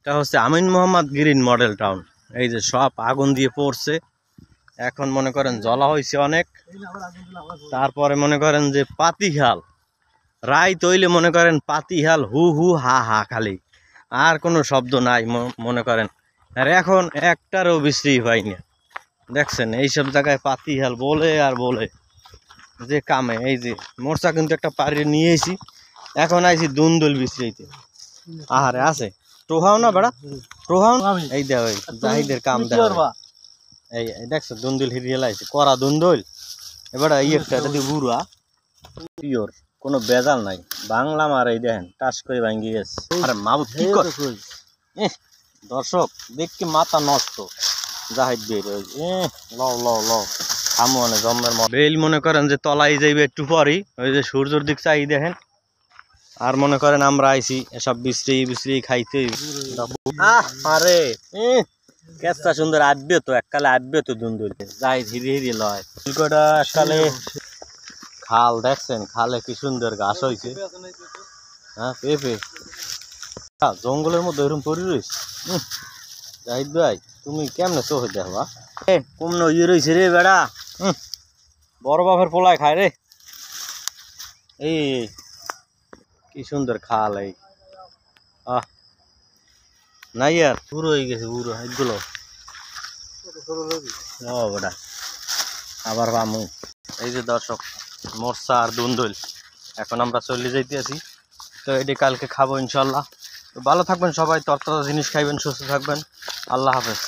এটা হচ্ছে আমিন Mohammad green model town. এই যে সব আগুন দিয়ে পড়ছে, এখন মনে করেন জ্বলা হয়েছে অনেক। তারপরে মনে করেন যে পাতিহাল রাই তৈলে মনে করেন পাতিহাল হু হু হা হা খালি, আর কোনো শব্দ নাই মনে করেন। আর এখন একটারও বৃষ্টি হয় না, দেখছেন এইসব জায়গায় পাতিহাল বলে আর বলে যে কামে। এই যে মোর্চা কিন্তু একটা পাড়ি নিয়ে এসি, এখন আইছি দুন্দুল বিশ্রাইতে। আহারে আছে টোহাও না বেড়া, টোহাও এই দেখ জাহিদের কাম দেখ। এই দেখছো দুন্দুল হিরিয়ে লাইছে করা দুন্দুল। এবার এই একটা এটা দিয়ে বুড়া পিওর, কোনো বেজাল নাই, বাংলা মার। এই দেখেন টাস করে ভাঙ্গি গেছে। আরে মাবু কি কর দর্শক দেখি মাথা নষ্ট। জাহিদ বের লও লও লও থামো মানে জন্মের বেল মনে করেন যে তলাই যাইবে একটু পরই, ওই যে সূর্যের দিক চাই দেখেন। আর মনে করেন আমরা আইছি এসব বিশ্রি বিশ্রি খাইতে। আরে কেসটা সুন্দর আসবে তো, এককালে আসবে তো দুন্দুল যাই ধীরে ধীরে লয় ফুলকোটা এককালে। খাল দেখছেন, খালে কি সুন্দর ঘাস হয়েছে। হ্যাঁ পেঁপে জঙ্গলের মধ্যে এরকম পরি রয়েছে। জাহিদ ভাই তুমি কেমনে চোখে দেখবা? কম ইয়ে রয়েছে রে বেড়া, বড় বাপের পোলায় খায় রে। এই কি সুন্দর খাল। এই নাই আর পুরো হয়ে গেছে পুরো এগুলো বেটা আবার পামু। এই যে দর্শক মোরসা আর দুন্দুল এখন আমরা চলে যাইতে আছি। তো এটি কালকে খাবো ইনশাল্লাহ। তো ভালো থাকবেন সবাই, তরতাজা জিনিস খাইবেন, সুস্থ থাকবেন। আল্লাহ হাফেজ।